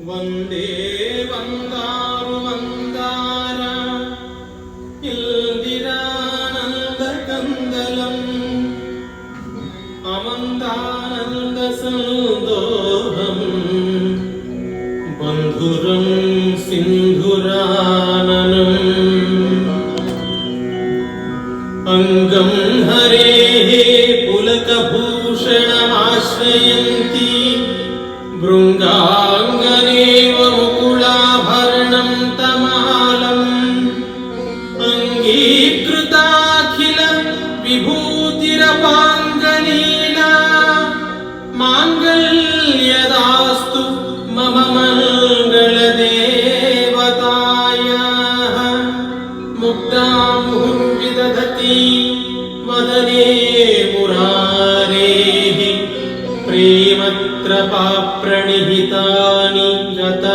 ವಂದೇ ವಂದಾರು ಮಂದಾರ ಇಂದಿರಾನಂದ ಕಂದಲಂ ಅಮಂದಾನಂದ ಸಂದೋಹಂ ಬಂಧುರಂ ಸಿಂಧುರಾನನಂ ಅಂಗಂ ಹರೇಃ ಪುಲಕಭೂಷಣಮಾಶ್ರಯಂತಿ ಭೃಂಗಾಂಗನೇವ ಮುಕುಳಾಭರಣಂ ತಮಾಲಂ ಅಂಗೀಕೃತಾಖಿಲ ವಿಭೂತಿರಪಾಂಗಲೀಲಾ ಮಾಂಗಲ್ಯದಾಸ್ತು ಮಮ ಮಂಗಳದೇವತಾಯಾಃ ಮುಕ್ತಾಮುಹುರ್ವಿದಧತಿ ವದನೆ ಮುರಾರೇಃ ಪ್ರೇಮತ್ರಪಾ ಪ್ರಣಿಹಿತಾನಿ ಗತಾಗತಾನಿ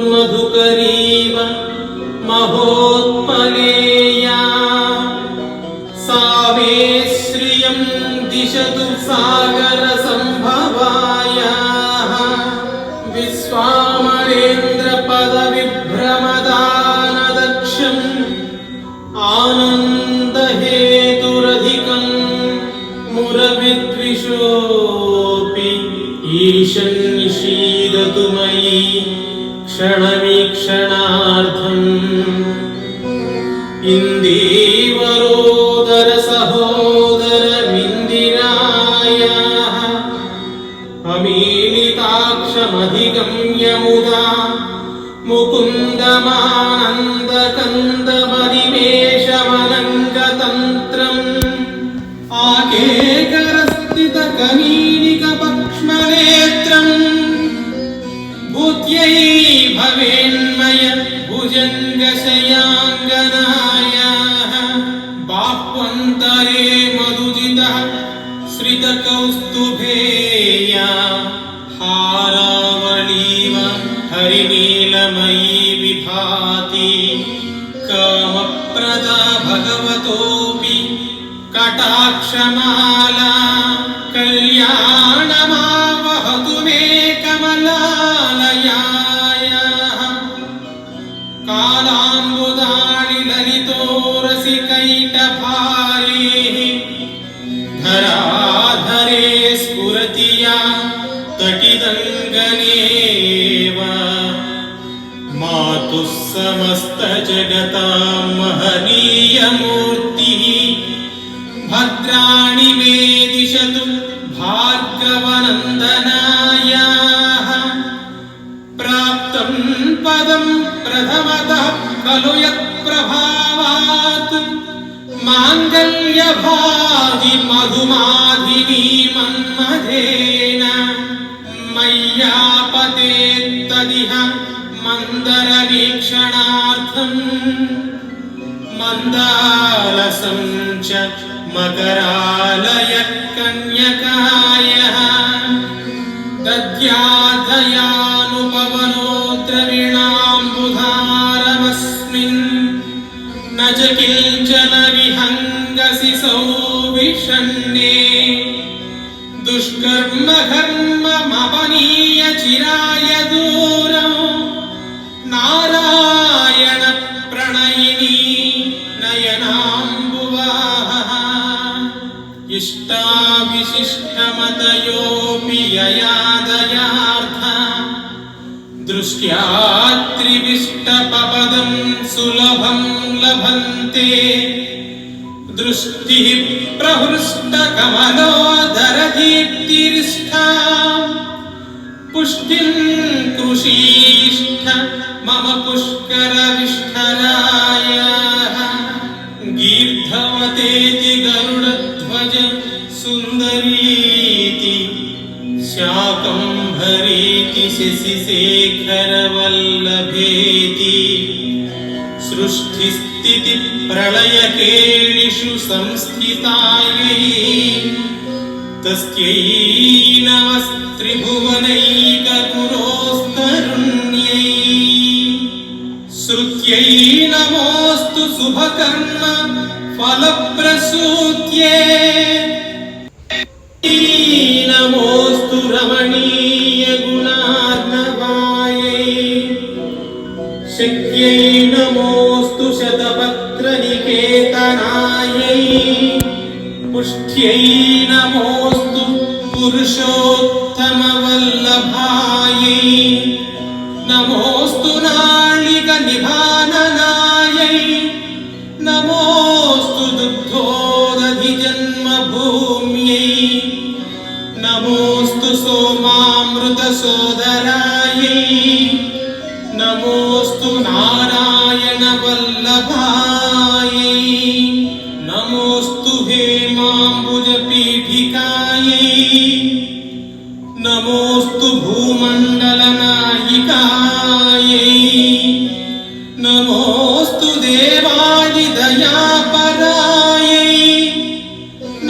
ಮಾಲಾದೃಶೋರ್ಮಧುಕರೀವ ಮಹೋತ್ಪಲೇಯಾ ಸಾ ಮೇ ಶ್ರಿಯಂ ದಿಶತು ಸಾಗರ ಸಂಭವಾಯಾಃ ವಿಶ್ವಾಮರೇಂದ್ರ ಪದ ವಿಭ್ರಮದಾನದಕ್ಷಂ ಆನಂದ ಹೇತುರಧಿಕಂ ಮುರವಿದ್ವಿಷೋಪಿ ಈಶನ್ ನಿಷೀದತು ಮಯಿ ಕ್ಷಣಮೀಕ್ಷಣಾರ್ಥಂ ಇಂದೀವರೋದರ ಸಹೋದರಮಿಂದಿರಾಯಾಃ ಅಮೀಲಿತಾಕ್ಷಮಧಿಗಮ್ಯ ಮುದಾ ಮುಕುಂದಮಾನಂದಕಂದಮನಿಮೇಷಮನಂಗತಂತ್ರಂ ಆಕೇಕರಸ್ಥಿತಕನೀನಿಕಪಕ್ಷ್ಮನೇತ್ರಂ ಭೂತ್ಯೈ ಭವೇನ್ಮಯ ಭುಜಂಗಶಯಾಂಗನಾಯಾಃ ಬಾಹ್ವಂತರೇ ಮಧುಜಿತಃ ಶ್ರಿತಕೌಸ್ತುಭೇಯಾ ಹಾರಾವಳೀವ ಹರಿನೀಲಮಯೀ ವಿಭಾತಿ ಕಾಮಪ್ರದಾ ಭಗವತೋಪಿ ಕಟಾಕ್ಷಮಾಲಾ ಕಲ್ಯಾಣಮಾವಹತು ಮೇ ಕಮಲಾಲಯಾಯಾಃ ಕಾಲಾಂಬುದಾಳಿ ಲಲಿತೋರಸಿಕೈಟಭಾರೇಃ ಧರಾಧರೇ ಸ್ಫುರತಿ ಯಾ ತಟಿದಂಗನೇವ ಮಾತುಃ ಸಮಸ್ತ ಜಗತಾಂ ಮಹನೀಯ ಮೂರ್ತಿಃ ಭದ್ರಾಣಿ ಮೇ ದಿಶತು ಭಾರ್ಗವನಂದನಾಯಾಃ ಪ್ರಾಪ್ತಂ ಪದಂ ಪ್ರಥಮತಃ ಖಲು ಯತ್ಪ್ರಭಾವಾತ್ ಮಾಂಗಲ್ಯಭಾಗಿ ಮಧುಮಾಧಿನಿ ಮನ್ಮಥೇನ ಮಯ್ಯಾಪತೇತ್ತದಿಹ ಮಂದರವೀಕ್ಷಣಾರ್ಥಂ ಮಂದಾಲಸಂ ಚ ಮಕರಾಲಯ ಕನ್ಯಕಾಯಃ ದದ್ಯಾಧಯಾನುಪವನೋ ದ್ರವಿಣಾಂಬುಧಾರಮಸ್ಮಿನ್ ನ ಚ ಕಿಂಚನ ವಿಹಂಗಸಿ ಸೌವಿಷಣ್ಣೇ ದುಷ್ಕರ್ಮ ಘರ್ಮಮಪನೀಯ ಚಿರಾಯ ದೂರಂ ನಾರಾಯಣ ಪ್ರಣಯಿನಿ ನಯನಾಂಬುವಾಹ ಇಷ್ಟಾವಿಶಿಷ್ಟಮತಯೋಪಿ ಯಯಾದಯಾರ್ಥ ದೃಷ್ಟ್ಯಾ ತ್ರಿವಿಷ್ಟಪಪದಂ ಸುಲಭಂ ಲಭಂತೆ ದೃಷ್ಟಿಃ ಪ್ರಹೃಷ್ಟ ಕಮಲೋದರ ದೀಪ್ತಿರಿಷ್ಠಾ ಪುಷ್ಟಿಂ ಕೃಷೀಷ್ಠ ಮಮ ಪುಷ್ಕರ ವಿಷ್ಠರಾಯಾಃ ಗೀರ್ಧವತೇತಿ ಗರುಡಧ್ವಜ ಸುಂದರೀತಿ ಶಾಕಂಭರೀತಿ ಶಶಿಶೇಖರವಲ್ಲಭೇತಿ ಸೃಷ್ಟಿಸ್ಥಿತಿ ಪ್ರಳಯಕೇಳಿಷು ಸಂಸ್ಥಿತಾಯೈ ತಸ್ಯೈ ನಮಸ್ತ್ರಿಭುವನೈಕಗುರೋಸ್ತರುಣ್ಯೈ ಶ್ರುತ್ಯೈ ನಮೋऽस्तु ಶುಭಕರ್ಮ ಫಲಪ್ರಸೂತ್ಯೈ पुष्ट्यै नमोऽस्तु पुरुषोत्तमवल्लभायै नमोऽस्तु नाळिकनिभाननायै नमोऽस्तु दुग्धोदधिजन्मभूम्यै नमोऽस्तु सोमामृतसोदरायै नमोऽस्तु नारायणवल्लभायै नमोऽस्तु हेमाम्बुजपीठिकायै नमोऽस्तु भूमण्डलनायिकायै नमोऽस्तु देवादिदयापरायै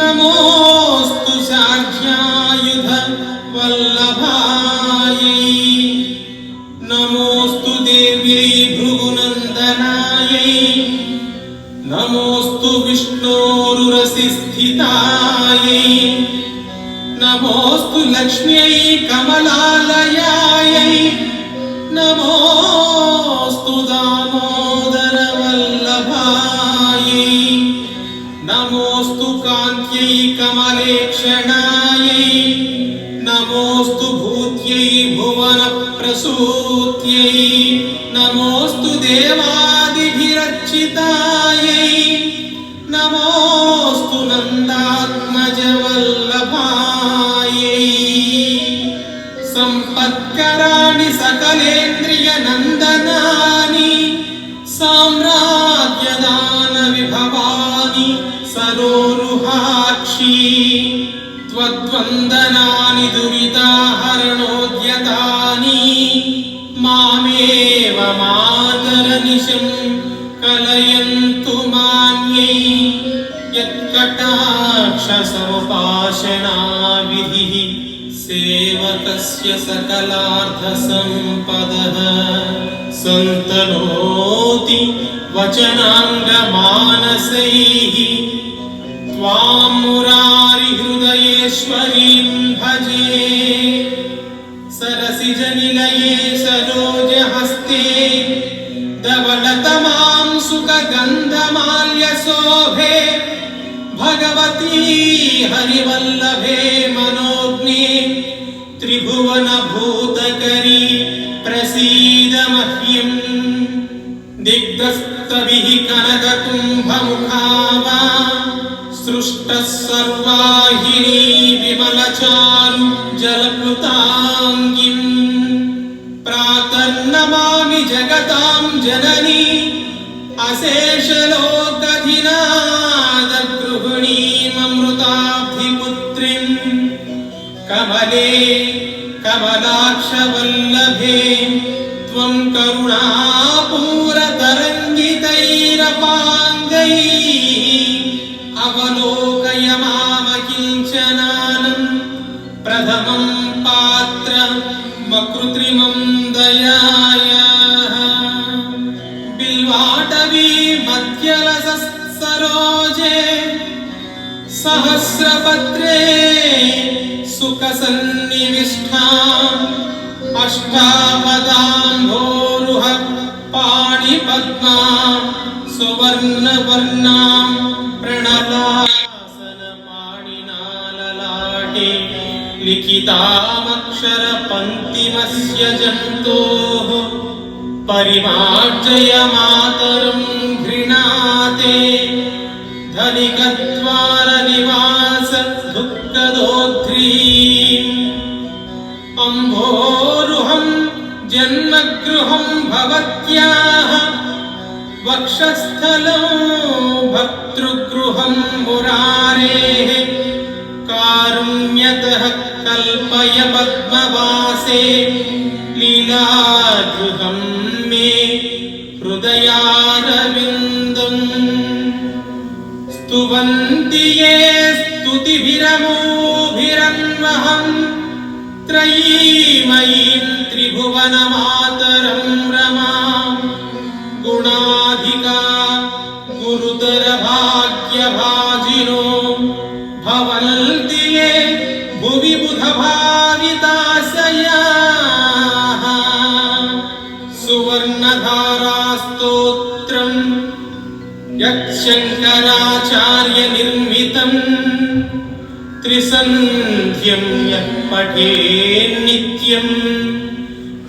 नमोऽस्तु सार्ध्यायुधवल्लभायै नमोऽस्तु देव्यै भृगुनन्दनायै नमोऽस्तु विष्णोरुरसिस्थितायै नमोऽस्तु लक्ष्म्यै कमलालयायै नमोऽस्तु दामोदरवल्लभायै नमोऽस्तु कान्त्यै कमलेक्षणायै नमोऽस्तु भूत्यै भुवनप्रसूत्यै नमोऽस्तु देवादिभिरर्चितायै नमोऽस्तु नन्दात्मजवल्लभायै सम्पत्कराणि सकलेन्द्रियनन्दनानि साम्राज्यदानविभवानि सरोरुहाक्षी त्वद्वन्दनानि दुरिताहरणोद्यतानि मामेव मातरनिशं कलयन्तु मान्यै यत्कटाक्षसमुपासनाविधिः सेवकस्य सकलार्थसम्पदः सन्तनोति वचनाङ्गमानसैः त्वां मुरारिहृदयेश्वरीं भजे सरसिजनिलये सरोजहस्ते धवलतमां सुखगन्धमाल्यशोभे भगवती हरिवल्लभे मनोज्ञे त्रिभुवनभूतकरी प्रसीद मह्यम् दिग्धस्तभिः कनककुम्भमुखा वा सृष्टः सर्वाहिनी विमलचारु जलप्लुताङ्गिम् प्रातर्नमामि जगतां जननी अशेषलोकधिनादगृहिणीममृताब्धिपुत्रीम् कमले कमलाक्षवल्लभे त्वं करुणापूरतरङ्गितैरपाङ्गैः अवलोकय मामकिञ्चनानं प्रथमं पात्रमकृत्रिमं दयायाः बिल्वाटवी मध्यलसरोजे सहस्रपत्रे सुखसन्निविष्टाम् अष्टापदाम्भोरुह पाणिपद्मां सुवर्णवर्णां प्रणलासनपाणिना ललाटे लिखितामक्षरपङ्क्तिमस्य जन्तोः परिमार्जय मातरं घृणाते धनिकद्वारनिवास दुःखदोद्ध्रीम् अम्भोरुहं जन्मगृहं भवत्याः वक्षस्थलं भर्तृगृहं मुरारेः कारुण्यतः कल्पय पद्मवासे लीलागृहं मे हृदयारविन्दम् स्तुवन्ति ये स्तुतिभिरमोभिरन्वहम् त्रयीमयीं त्रिभुवनमातरं रमां गुणाधिका गुरुतरभाग्यभाजिनो भवन्ति ये भुवि बुधभाविताशयाः सुवर्णधारास्तोत्रं यच्छङ्कराचार्यनिर्मितम् त्रिसन्ध्यं यः पठेन्नित्यं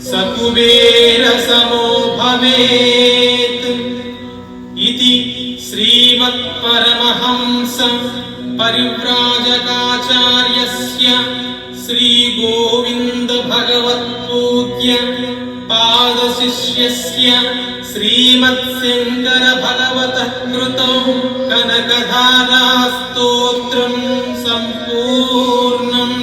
स कुबेरसमो भवेत् इति श्रीमत्परमहंस परिव्राजकाचार्यस्य श्रीगोविन्द भगवत्पूज्य पादशिष्यस्य श्रीमत्शङ्कर भगवतः कृतौ कनकधारा स्तोत्रं सम्पूर्णम्।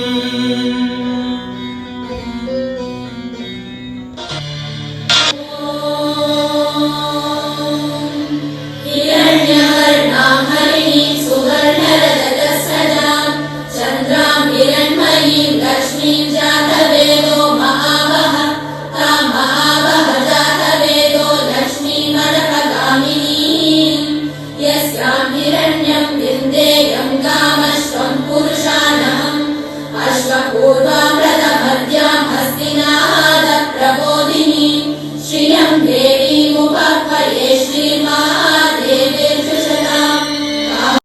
हिरण्यवर्णा हरिः सुवर्णरजः